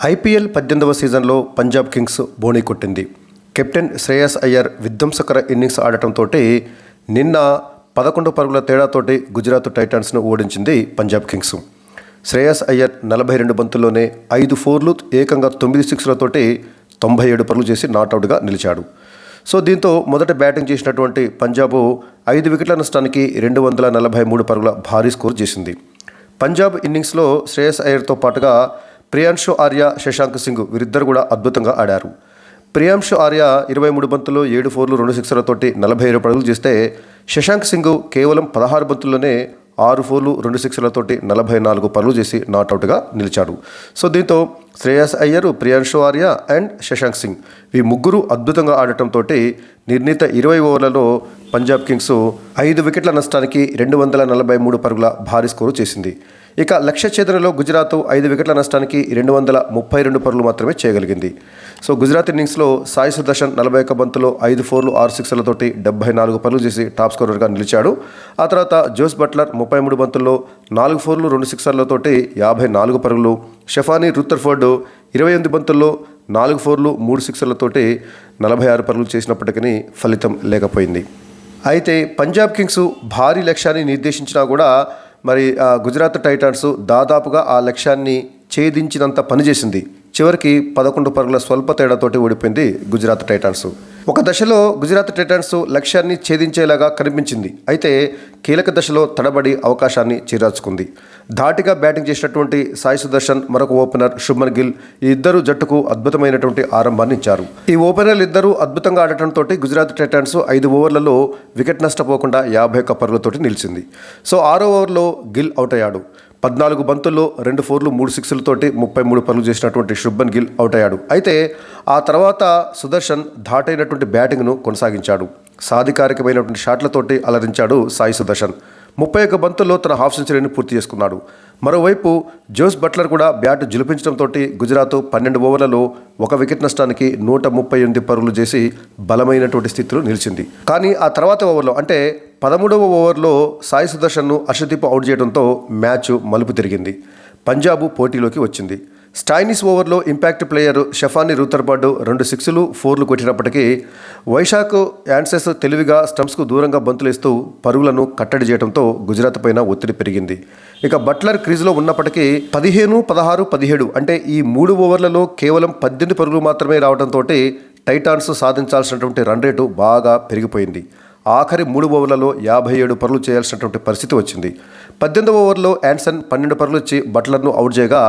IPL 18వ సీజన్లో Punjab Kings బోణీ కొట్టింది. Captain Shreyas Iyer విధ్వంసకర innings ఆడటంతో నిన్న 11 పరుగుల తేడాతోటి గుజరాత్ టైటాన్స్ను ఓడించింది పంజాబ్ కింగ్స్. శ్రేయస్ అయ్యర్ 42 బంతుల్లోనే 5 ఫోర్లు ఏకంగా 9 సిక్స్లతోటి 97 పరుగులు చేసి నాట్అవుట్గా నిలిచాడు. సో దీంతో మొదట బ్యాటింగ్ చేసినటువంటి పంజాబ్ 5 వికెట్ల నష్టానికి 243 పరుగుల భారీ స్కోర్ చేసింది. పంజాబ్ ఇన్నింగ్స్లో శ్రేయస్ అయ్యర్తో పాటుగా ప్రియాంశు ఆర్య, శశాంక్ సింగ్ వీరిద్దరు కూడా అద్భుతంగా ఆడారు. ప్రియాంశు ఆర్య 23 బంతుల్లో 7 ఫోర్లు 2 సిక్స్లతోటి 47 పరుగులు చేస్తే శశాంక్ సింగ్ కేవలం 16 బంతుల్లోనే 6 ఫోర్లు 2 సిక్స్లతోటి 44 పరుగులు చేసి నాట్అవుట్గా నిలిచాడు. సో దీంతో శ్రేయస్ అయ్యర్, ప్రియాంశు ఆర్య అండ్ శశాంక్ సింగ్ ఈ ముగ్గురు అద్భుతంగా ఆడటంతో నిర్ణీత 20 ఓవర్లలో పంజాబ్ కింగ్స్ 5 వికెట్ల నష్టానికి 243 పరుగుల భారీ స్కోరు చేసింది. ఇక లక్ష్య ఛేదనలో గుజరాత్ 5 వికెట్ల నష్టానికి 232 పరుగులు మాత్రమే చేయగలిగింది. సో గుజరాత్ ఇన్నింగ్స్లో సాయి సుదర్శన్ 41 బంతులో 5 ఫోర్లు 6 సిక్స్లతోటి 74 పరుగులు చేసి టాప్ స్కోరర్గా నిలిచాడు. ఆ తర్వాత జోస్ బట్లర్ 33 బంతుల్లో 4 ఫోర్లు 2 సిక్సర్లతోటి 54 పరుగులు, షఫానీ రుత్తర్ఫోర్డ్ 28 బంతుల్లో 4 ఫోర్లు 3 సిక్సర్లతోటి 46 పరుగులు చేసినప్పటికీ ఫలితం లేకపోయింది. అయితే పంజాబ్ కింగ్స్ భారీ లక్ష్యాన్ని నిర్దేశించినా కూడా మరి గుజరాత్ టైటాన్స్ దాదాపుగా ఆ లక్ష్యాన్ని ఛేదించినంత పనిచేసింది. చివరికి 11 పరుగుల స్వల్ప తేడాతోటి ఓడిపోయింది గుజరాత్ టైటాన్స్. ఒక దశలో గుజరాత్ టైటాన్స్ లక్ష్యాన్ని ఛేదించేలాగా కనిపించింది. అయితే కీలక దశలో తడబడి అవకాశాన్ని చేరార్చుకుంది. ధాటిగా బ్యాటింగ్ చేసినటువంటి సాయి సుదర్శన్, మరొక ఓపెనర్ శుభ్మన్ గిల్ ఈ ఇద్దరు జట్టుకు అద్భుతమైనటువంటి ఆరంభాన్ని ఇచ్చారు. ఈ ఓపెనర్లు ఇద్దరు అద్భుతంగా ఆడటంతో గుజరాత్ టైటాన్స్ 5 ఓవర్లలో వికెట్ నష్టపోకుండా 51 పరుగులతోటి నిలిచింది. సో 6వ ఓవర్లో గిల్ అవుట్ అయ్యాడు. 14 బంతుల్లో 2 ఫోర్లు 3 సిక్స్లతోటి 33 పరుగులు చేసినటువంటి శుభ్మన్ గిల్ అవుట్ అయ్యాడు. అయితే ఆ తర్వాత సుదర్శన్ ధాటైనటువంటి బ్యాటింగ్ను కొనసాగించాడు. సాధికారికమైనటువంటి షాట్లతోటి అలరించాడు సాయి సుదర్శన్. 31 బంతుల్లో తన హాఫ్ సెంచరీని పూర్తి చేసుకున్నాడు. మరోవైపు జోస్ బట్లర్ కూడా బ్యాట్ జులిపించడంతో గుజరాత్ 12 ఓవర్లలో 1 వికెట్ నష్టానికి 138 పరుగులు చేసి బలమైనటువంటి స్థితిలో నిలిచింది. కానీ ఆ తర్వాత ఓవర్లో అంటే 13వ ఓవర్లో సాయి సుదర్శన్ను హర్షదీప్ అవుట్ చేయడంతో మ్యాచ్ మలుపు తిరిగింది. పంజాబ్ పోటీలోకి వచ్చింది. స్టాయినిస్ ఓవర్లో ఇంపాక్ట్ ప్లేయర్ షఫానీ రుత్తర్ఫోర్డ్ 2 సిక్స్లు 4లు కొట్టినప్పటికీ వైశాఖ్ యాన్సెస్ తెలివిగా స్టంప్స్కు దూరంగా బంతులేస్తూ పరుగులను కట్టడి చేయడంతో గుజరాత్ పైన ఒత్తిడి పెరిగింది. ఇక బట్లర్ క్రీజ్లో ఉన్నప్పటికీ 15, 16, 17 అంటే ఈ 3 ఓవర్లలో కేవలం 18 పరుగులు మాత్రమే రావడంతో టైటాన్స్ సాధించాల్సినటువంటి రన్ రేటు బాగా పెరిగిపోయింది. ఆఖరి 3 ఓవర్లలో 57 పరుగులు చేయాల్సినటువంటి పరిస్థితి వచ్చింది. 18వ ఓవర్లో యాన్సన్ 12 పరుగులు ఇచ్చి బట్లర్ను అవుట్ చేయగా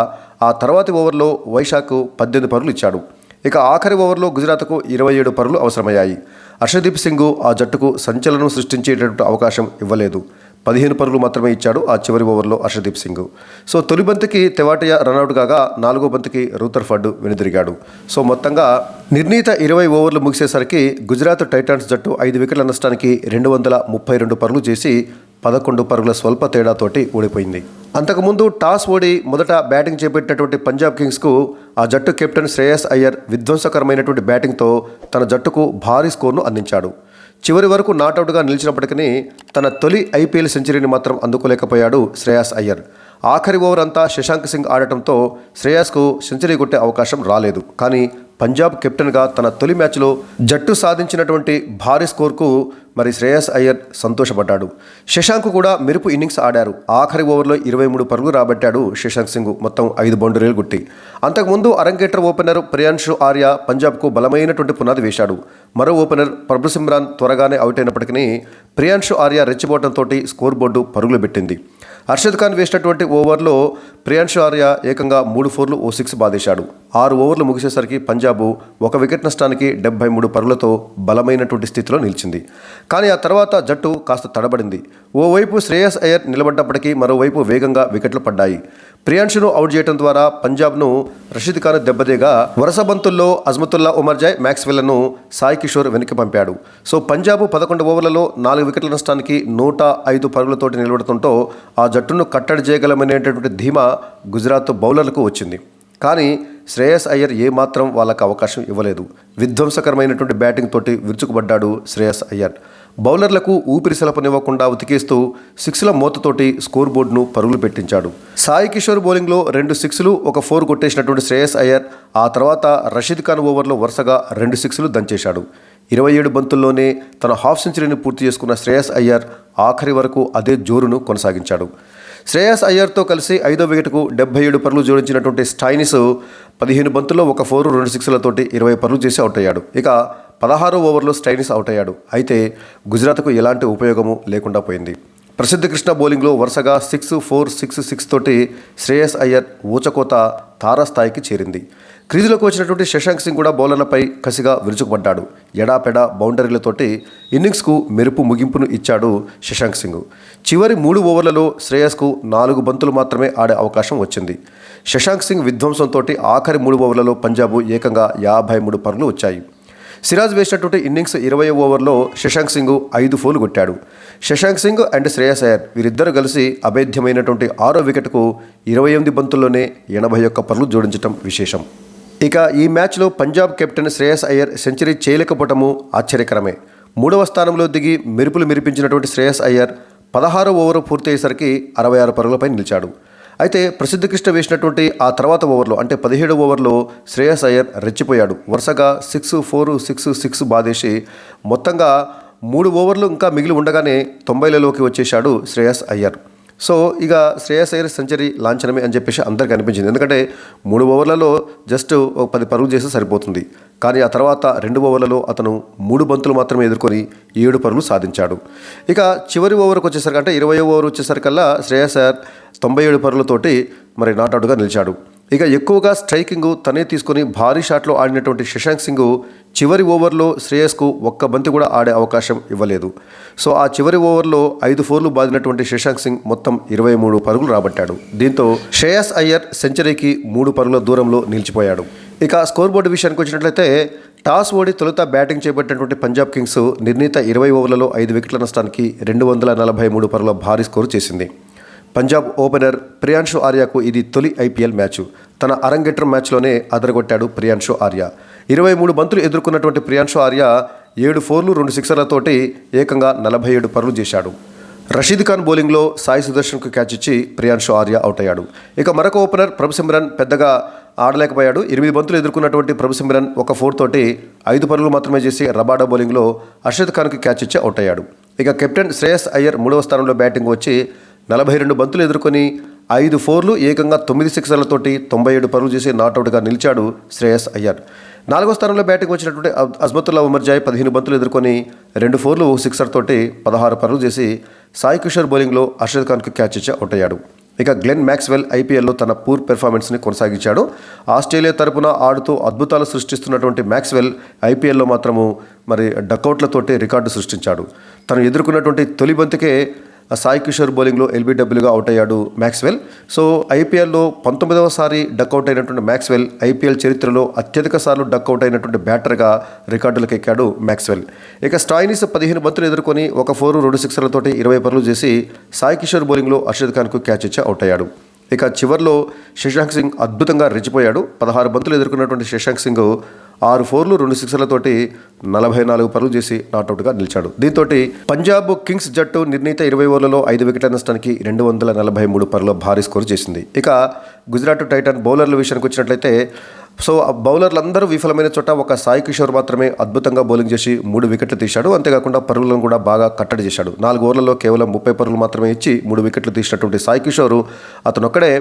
ఆ తర్వాతి ఓవర్లో వైశాఖ్ 18 పరుగులు ఇచ్చాడు. ఇక ఆఖరి ఓవర్లో గుజరాత్కు 27 పరుగులు అవసరమయ్యాయి. హర్షదీప్ సింగ్ ఆ జట్టుకు సంచలనం సృష్టించేటటువంటి అవకాశం ఇవ్వలేదు. 15 పరుగులు మాత్రమే ఇచ్చాడు ఆ చివరి ఓవర్లో హర్షదీప్ సింగ్. సో తొలి బంతికి తెవాటియా రన్అట్ కాగా 4వ బంతికి రుత్తర్ఫోర్డ్ వెనుదిరిగాడు. సో మొత్తంగా నిర్ణీత 20 ఓవర్లు ముగిసేసరికి గుజరాత్ టైటాన్స్ జట్టు 5 వికెట్ల నష్టానికి 232 పరుగులు చేసి 11 పరుగుల స్వల్ప తేడాతోటి ఓడిపోయింది. అంతకుముందు టాస్ ఓడి మొదట బ్యాటింగ్ చేపట్టినటువంటి పంజాబ్ కింగ్స్కు ఆ జట్టు కెప్టెన్ శ్రేయస్ అయ్యర్ విధ్వంసకరమైనటువంటి బ్యాటింగ్తో తన జట్టుకు భారీ స్కోర్ను అందించాడు. చివరి వరకు నాట్అవుట్గా నిలిచినప్పటికీ తన తొలి ఐపీఎల్ సెంచరీని మాత్రం అందుకోలేకపోయాడు శ్రేయస్ అయ్యర్. ఆఖరి ఓవర్ అంతా శశాంక్ సింగ్ ఆడటంతో శ్రేయస్కు సెంచరీ కొట్టే అవకాశం రాలేదు. కానీ పంజాబ్ కెప్టెన్గా తన తొలి మ్యాచ్లో జట్టు సాధించినటువంటి భారీ స్కోర్కు మరి శ్రేయస్ అయ్యర్ సంతోషపడ్డాడు. శశాంక్ కూడా మెరుపు ఇన్నింగ్స్ ఆడారు. ఆఖరి ఓవర్లో 23 పరుగులు రాబట్టాడు శశాంక్ సింగ్, మొత్తం 5 బౌండరీలు కొట్టి. అంతకుముందు అరంగేట్ర ఓపెనర్ ప్రియాంశు ఆర్య పంజాబ్కు బలమైనటువంటి పునాది వేశాడు. మరో ఓపెనర్ ప్రభు సిమ్రాన్ త్వరగానే అవుట్ అయినప్పటికీ ప్రియాంశు ఆర్య రెచ్చిపోవడంతో స్కోర్ బోర్డు పరుగులు పెట్టింది. హర్షద్ ఖాన్ వేసినటువంటి ఓవర్లో ప్రియాంశు ఆర్య ఏకంగా 3 ఫోర్లు 1 సిక్స్ బాధేశాడు. 6 ఓవర్లు ముగిసేసరికి పంజాబ్ 1 వికెట్ నష్టానికి 73 పరుగులతో బలమైనటువంటి స్థితిలో నిలిచింది. కానీ ఆ తర్వాత జట్టు కాస్త తడబడింది. ఓవైపు శ్రేయస్ అయ్యర్ నిలబడ్డప్పటికీ మరోవైపు వేగంగా వికెట్లు పడ్డాయి. ప్రియాంశును అవుట్ చేయడం ద్వారా పంజాబ్ను రషీద్ ఖాన్ దెబ్బతీగా వరుస బంతుల్లో అజ్మతుల్లా ఉమర్జాయ్, మ్యాక్స్వెల్లను సాయి కిషోర్ వెనక్కి పంపాడు. సో పంజాబ్ 11 ఓవర్లలో 4 వికెట్ల నష్టానికి 105 పరుగులతోటి నిలబడటంతో ఆ జట్టును కట్టడి చేయగలమనేటటువంటి ధీమా గుజరాత్ బౌలర్లకు వచ్చింది. కానీ శ్రేయస్ అయ్యర్ ఏమాత్రం వాళ్ళకు అవకాశం ఇవ్వలేదు. విధ్వంసకరమైనటువంటి బ్యాటింగ్ తోటి విరుచుకుపడ్డాడు శ్రేయస్ అయ్యర్. బౌలర్లకు ఊపిరి సలపనివ్వకుండా ఉతికేస్తూ సిక్స్ల మోతతోటి స్కోర్ బోర్డును పరుగులు పెట్టించాడు. సాయి కిషోర్ బౌలింగ్లో 2 సిక్స్లు, ఒక 4 కొట్టేసినటువంటి శ్రేయస్ అయ్యర్ ఆ తర్వాత రషీద్ ఖాన్ ఓవర్లో వరుసగా 2 సిక్స్లు దంచేశాడు. 27 బంతుల్లోనే తన హాఫ్ సెంచరీని పూర్తి చేసుకున్న శ్రేయస్ అయ్యర్ ఆఖరి వరకు అదే జోరును కొనసాగించాడు. శ్రేయస్ అయ్యర్తో కలిసి 5వ వికెట్కు 77 పరుగులు జోడించినటువంటి స్టైనిస్ 15 బంతుల్లో ఒక 4, 2 సిక్స్లతోటి 20 పరుగులు చేసి అవుట్ అయ్యాడు. ఇక 16వ ఓవర్లో స్టైనిస్ అవుట్ అయ్యాడు. అయితే గుజరాత్కు ఎలాంటి ఉపయోగము లేకుండా పోయింది. ప్రసిద్ధ కృష్ణ బౌలింగ్లో వరుసగా 6, 4, 6, 6 తోటి శ్రేయస్ అయ్యర్ ఊచకోత తారాస్థాయికి చేరింది. క్రీజులోకి వచ్చినటువంటి శశాంక్ సింగ్ కూడా బౌలర్లపై కసిగా విరుచుకుపడ్డాడు. ఎడాపెడా బౌండరీలతోటి ఇన్నింగ్స్కు మెరుపు ముగింపును ఇచ్చాడు శశాంక్ సింగ్. చివరి 3 ఓవర్లలో శ్రేయస్కు 4 బంతులు మాత్రమే ఆడే అవకాశం వచ్చింది. శశాంక్ సింగ్ విధ్వంసంతో ఆఖరి 3 ఓవర్లలో పంజాబ్ ఏకంగా 53 పరుగులు వచ్చాయి. సిరాజ్ వేసినటువంటి ఇన్నింగ్స్ 20వ ఓవర్లో శశాంక్ సింగ్ 5 ఫోర్లు కొట్టాడు. శశాంక్ సింగ్ అండ్ శ్రేయస్ అయ్యర్ వీరిద్దరూ కలిసి అభేద్యమైనటువంటి 6వ వికెట్కు 28 బంతుల్లోనే 81 పరుగులు జోడించడం విశేషం. ఇక ఈ మ్యాచ్లో పంజాబ్ కెప్టెన్ శ్రేయస్ అయ్యర్ సెంచరీ చేయలేకపోవటము ఆశ్చర్యకరమే. 3వ స్థానంలో దిగి మెరుపులు మెరిపించినటువంటి శ్రేయస్ అయ్యర్ 16వ ఓవర్ పూర్తయ్యేసరికి 66 పరుగులపై నిలిచాడు. అయితే ప్రసిద్ధ కృష్ణ వేసినటువంటి ఆ తర్వాత ఓవర్లో అంటే 17వ ఓవర్లో శ్రేయస్ అయ్యర్ రెచ్చిపోయాడు. వరుసగా 6, 4, 6, 6 బాదేసి మొత్తంగా 3 ఓవర్లు ఇంకా మిగిలి ఉండగానే 90లలోకి వచ్చేశాడు శ్రేయస్ అయ్యర్. సో ఇక శ్రేయస్ అయ్యర్ సెంచరీ లాంఛనమే అని చెప్పేసి అందరికీ అనిపించింది. ఎందుకంటే 3 ఓవర్లలో జస్ట్ 10 పరుగులు చేస్తే సరిపోతుంది. కానీ ఆ తర్వాత 2 ఓవర్లలో అతను 3 బంతులు మాత్రమే ఎదుర్కొని 7 పరుగులు సాధించాడు. ఇక చివరి ఓవర్కి వచ్చేసరికి అంటే 20వ ఓవర్ వచ్చేసరికల్లా శ్రేయస్ అయ్యర్ 97 పరుగులతోటి మరి నాట్అవుట్గా నిలిచాడు. ఇక ఎక్కువగా స్ట్రైకింగ్ తనే తీసుకొని భారీ షాట్లో ఆడినటువంటి శశాంక్ సింగ్ చివరి ఓవర్లో శ్రేయస్కు ఒక్క బంతి కూడా ఆడే అవకాశం ఇవ్వలేదు. సో ఆ చివరి ఓవర్లో 5 ఫోర్లు బాదినటువంటి శశాంక్ సింగ్ మొత్తం 23 పరుగులు రాబట్టాడు. దీంతో శ్రేయస్ అయ్యర్ సెంచరీకి 3 పరుగుల దూరంలో నిలిచిపోయాడు. ఇక స్కోర్ బోర్డు విషయానికి వచ్చినట్లయితే టాస్ ఓడి తొలుత బ్యాటింగ్ చేపట్టినటువంటి పంజాబ్ కింగ్స్ నిర్ణీత 20 ఓవర్లలో 5 వికెట్ల నష్టానికి 243 పరుగుల భారీ స్కోరు చేసింది. పంజాబ్ ఓపెనర్ ప్రియాంశు ఆర్యాకు ఇది తొలి ఐపీఎల్ మ్యాచ్. తన అరంగేట్రం మ్యాచ్లోనే అదరగొట్టాడు ప్రియాంశు ఆర్య. 23 బంతులు ఎదుర్కొన్నటువంటి ప్రియాంశు ఆర్య 7 ఫోర్లు 2 సిక్సర్లతోటి ఏకంగా 47 పరుగులు చేశాడు. రషీద్ ఖాన్ బౌలింగ్లో సాయి సుదర్శన్కు క్యాచ్ ఇచ్చి ప్రియాంశు ఆర్య అవుట్ అయ్యాడు. ఇక మరొక ఓపెనర్ ప్రభుసిమ్రన్ పెద్దగా ఆడలేకపోయాడు. 8 బంతులు ఎదుర్కొన్నటువంటి ప్రభుసిమ్రన్ ఒక 4 తోటి 5 పరుగులు మాత్రమే చేసి రబాడా బౌలింగ్లో అర్షద్ ఖాన్కి క్యాచ్ ఇచ్చి అవుట్ అయ్యాడు. ఇక కెప్టెన్ శ్రేయస్ అయ్యర్ 3వ స్థానంలో బ్యాటింగ్ వచ్చి 42 బంతులు ఎదుర్కొని 5 ఫోర్లు ఏకంగా 9 సిక్సర్లతోటి 97 పరుగులు చేసి నాట్అవుట్గా నిలిచాడు శ్రేయస్ అయ్యర్. 4వ స్థానంలో బ్యాటింగ్ వచ్చినటువంటి అజ్మతుల్లా ఉమర్జాయ్ 15 బంతులు ఎదుర్కొని 2 ఫోర్లు 1 సిక్సర్ తోటి 16 పరుగులు చేసి సాయి కిషోర్ బౌలింగ్లో అర్షద్ ఖాన్కి క్యాచ్ ఇచ్చి అవుట్ అయ్యాడు. ఇక గ్లెన్ మ్యాక్స్వెల్ ఐపీఎల్లో తన పూర్ పెర్ఫార్మెన్స్ని కొనసాగించాడు. ఆస్ట్రేలియా తరపున ఆడుతూ అద్భుతాలు సృష్టిస్తున్నటువంటి మ్యాక్స్వెల్ ఐపీఎల్లో మాత్రము మరి డకౌట్లతోటి రికార్డు సృష్టించాడు. తను ఎదుర్కొన్నటువంటి తొలి బంతికే సాయి కిషోర్ బౌలింగ్లో ఎల్బీడబ్ల్యూగా అవుట్ అయ్యాడు మ్యాక్స్వెల్. సో ఐపీఎల్లో 19వ సారి డక్అవుట్ అయినటువంటి మ్యాక్స్వెల్ ఐపీఎల్ చరిత్రలో అత్యధిక సార్లు డక్అవుట్ అయినటువంటి బ్యాటర్గా రికార్డులకు ఎక్కాడు మ్యాక్స్వెల్. ఇక స్టాయినిస్ 15 బంతులు ఎదుర్కొని ఒక 4, 2 సిక్సర్లతోటి 20 పరుగులు చేసి సాయి కిషోర్ బౌలింగ్లో అర్షద్ ఖాన్కు క్యాచ్ ఇచ్చి అవుట్ అయ్యాడు. ఇక చివర్లో శశాంక్ సింగ్ అద్భుతంగా రెచ్చిపోయాడు. 16 బంతులు ఎదుర్కొన్నటువంటి శశాంక్ సింగ్ 6 ఫోర్లు 2 సిక్సర్లతోటి 44 పరుగులు చేసి నాట్అవుట్గా నిలిచాడు. దీంతో పంజాబ్ కింగ్స్ జట్టు నిర్ణీత 20 ఓవర్లలో 5 వికెట్ల నష్టానికి 243 పరుగుల భారీ స్కోర్ చేసింది. ఇక గుజరాత్ టైటన్ బౌలర్ల విషయానికి వచ్చినట్లయితే సో ఆ బౌలర్లందరూ విఫలమైన చోట ఒక సాయి కిషోర్ మాత్రమే అద్భుతంగా బౌలింగ్ చేసి 3 వికెట్లు తీశాడు. అంతేకాకుండా పరుగులను కూడా బాగా కట్టడి చేశాడు. 4 ఓవర్లలో కేవలం 30 పరుగులు మాత్రమే ఇచ్చి 3 వికెట్లు తీసినటువంటి సాయి కిషోర్ అతనొక్కడే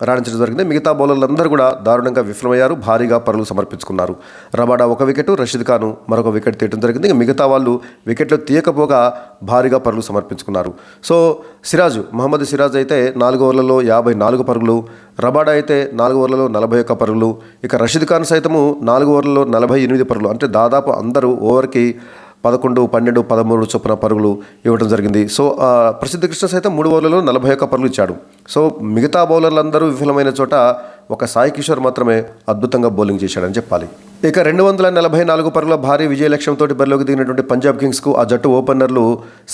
రాణించడం జరిగింది. మిగతా బౌలర్లందరూ కూడా దారుణంగా విఫలమయ్యారు. భారీగా పరుగులు సమర్పించుకున్నారు. రబాడా 1 వికెట్, రషీద్ ఖాన్ మరొక వికెట్ తీయడం జరిగింది. మిగతా వాళ్ళు వికెట్లు తీయకపోగా భారీగా పరుగులు సమర్పించుకున్నారు. సో మహమ్మద్ సిరాజ్ అయితే 4 ఓవర్లలో 54 పరుగులు, రబాడా అయితే 4 ఓవర్లలో 41 పరుగులు, ఇక రషీద్ ఖాన్ సైతము 4 ఓవర్లలో 48 పరుగులు. అంటే దాదాపు అందరూ ఓవర్కి 11, 12, 13 చొప్పున పరుగులు ఇవ్వడం జరిగింది. సో ప్రసిద్ధ కృష్ణ సైతం 3 ఓవర్లలో 41 పరుగులు ఇచ్చాడు. సో మిగతా బౌలర్లందరూ విఫలమైన చోట ఒక సాయి కిషోర్ మాత్రమే అద్భుతంగా బౌలింగ్ చేశాడని చెప్పాలి. ఇక 244 పరుగుల భారీ విజయ లక్ష్యంతో బరిలోకి దిగినటువంటి పంజాబ్ కింగ్స్కు ఆ జట్టు ఓపెనర్లు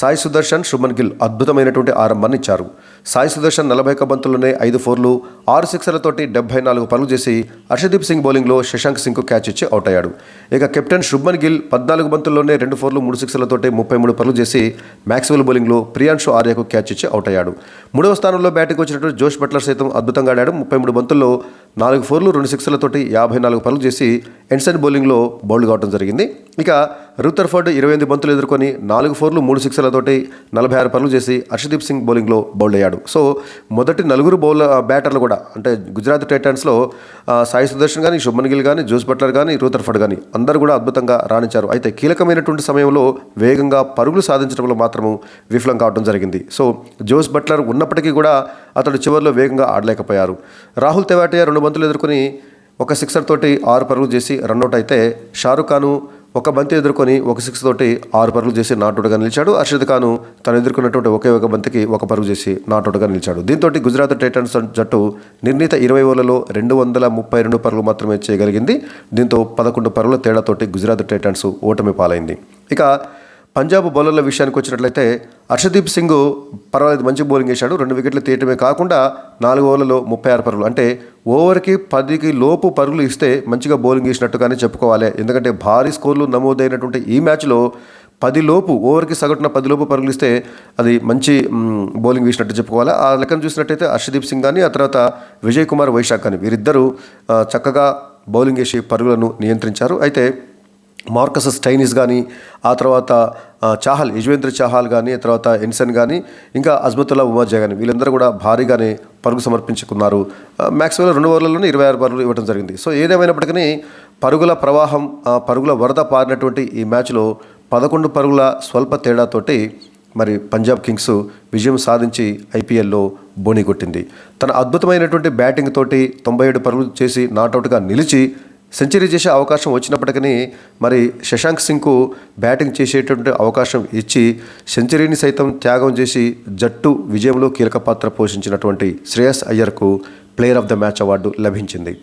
సాయి సుదర్శన్, శుభ్మన్ గిల్ అద్భుతమైనటువంటి ఆరంభాన్ని ఇచ్చారు. సాయి సుదర్శన్ 41 బంతుల్లోనే 5 ఫోర్లు 6 సిక్సర్లతోటి 74 పరుగులు చేసి హర్షదీప్ సింగ్ బౌలింగ్లో శశాంక్ సింగ్కు క్యాచ్ ఇచ్చి అవుట్ అయ్యాడు. ఇక కెప్టెన్ శుభ్మన్ గిల్ 14 బంతుల్లోనే 2 ఫోర్లు 3 సిక్సర్లతోటి 33 పరుగులు చేసి మ్యాక్స్వెల్ బౌలింగ్లో ప్రియాంశు ఆర్యకు క్యాచ్ ఇచ్చి అవుట్ అయ్యాడు. 3వ స్థానంలో బ్యాటింగ్ వచ్చినటువంటి జోష్ బట్లర్ సైతం అద్భుతంగా ఆడాడు. 33 బంతుల్లో 4 ఫోర్లు 2 సిక్సర్లతోటి 54 పరుగులు చేసి ఎన్సన్ బౌలింగ్లో బౌల్డ్ కావడం జరిగింది. ఇక రూథర్ఫర్డ్ 28 బంతులు ఎదుర్కొని 4 ఫోర్లు 3 సిక్సర్లతోటి 46 పరుగులు చేసి హర్షదీప్ సింగ్ బౌలింగ్లో బౌల్డ్ అయ్యాడు. సో మొదటి 4 బ్యాటర్లు కూడా అంటే గుజరాత్ టైటాన్స్లో సాయి సుదర్శన్ కానీ, శుభ్మన్ గిల్ కానీ, జోస్ బట్లర్ కానీ, రూథర్ఫర్డ్ కానీ అందరూ కూడా అద్భుతంగా రాణించారు. అయితే కీలకమైనటువంటి సమయంలో వేగంగా పరుగులు సాధించడంలో మాత్రము విఫలం కావడం జరిగింది. సో జోస్ బట్లర్ ఉన్నప్పటికీ కూడా అతడు చివరిలో వేగంగా ఆడలేకపోయారు. రాహుల్ తెవాటియా 2 బంతులు ఎదుర్కొని 1 సిక్సర్ తోటి 6 పరుగులు చేసి రన్అట్ అయితే షారుఖ్ ఖాన్ 1 బంతి ఎదుర్కొని 1 సిక్స్ తోటి 6 పరుగులు చేసి నాట్అవుట్గా నిలిచాడు. అర్షద్ ఖాన్ తను ఎదుర్కొన్నటువంటి ఒకే 1 బంతికి 1 పరుగు చేసి నాట్అవుట్గా నిలిచాడు. దీంతో గుజరాత్ టైటన్స్ జట్టు నిర్ణీత 20 ఓవర్లలో 232 పరుగులు మాత్రమే చేయగలిగింది. దీంతో 11 పరుగుల తేడాతోటి గుజరాత్ టైటన్స్ ఓటమి పాలైంది. ఇక పంజాబ్ బౌలర్ల విషయానికి వచ్చినట్లయితే హర్షదీప్ సింగ్ పర్వాలేదు, మంచి బౌలింగ్ వేశాడు. 2 వికెట్లు తీయటమే కాకుండా 4 ఓవర్లలో 36 పరుగులు, అంటే ఓవర్కి 10కి లోపు పరుగులు ఇస్తే మంచిగా బౌలింగ్ వేసినట్టుగానే చెప్పుకోవాలి. ఎందుకంటే భారీ స్కోర్లు నమోదైనటువంటి ఈ మ్యాచ్లో 10 లోపు ఓవర్కి సగటున 10 లోపు పరుగులు ఇస్తే అది మంచి బౌలింగ్ వేసినట్టు చెప్పుకోవాలి. ఆ లెక్కను చూసినట్టయితే హర్షదీప్ సింగ్ కానీ, ఆ తర్వాత విజయ్ కుమార్ వైశాఖ్ కానీ వీరిద్దరూ చక్కగా బౌలింగ్ వేసి పరుగులను నియంత్రించారు. అయితే మార్కస్ స్టైనిస్ కానీ, ఆ తర్వాత యుజ్వేంద్ర చాహల్ కానీ, తర్వాత ఎన్సన్ కానీ, ఇంకా అజ్మతుల్లా ఉమర్జా కానీ వీళ్ళందరూ కూడా భారీగానే పరుగు సమర్పించుకున్నారు. మ్యాక్స్వెల్ 2 ఓవర్లలోనే 26 పరుగులు ఇవ్వడం జరిగింది. సో ఏదేమైనప్పటికీ పరుగుల ప్రవాహం, పరుగుల వరద పారినటువంటి ఈ మ్యాచ్లో 11 పరుగుల స్వల్ప తేడాతోటి మరి పంజాబ్ కింగ్స్ విజయం సాధించి ఐపీఎల్లో బోణి కొట్టింది. తన అద్భుతమైనటువంటి బ్యాటింగ్ తోటి 97 పరుగులు చేసి నాట్అవుట్గా నిలిచి సెంచరీ చేసే అవకాశం వచ్చినప్పటికీ మరి శశాంక్ సింగ్కు బ్యాటింగ్ చేసేటువంటి అవకాశం ఇచ్చి సెంచరీని సైతం త్యాగం చేసి జట్టు విజయంలో కీలక పాత్ర పోషించినటువంటి శ్రేయస్ అయ్యర్కు player of the match award లభించింది.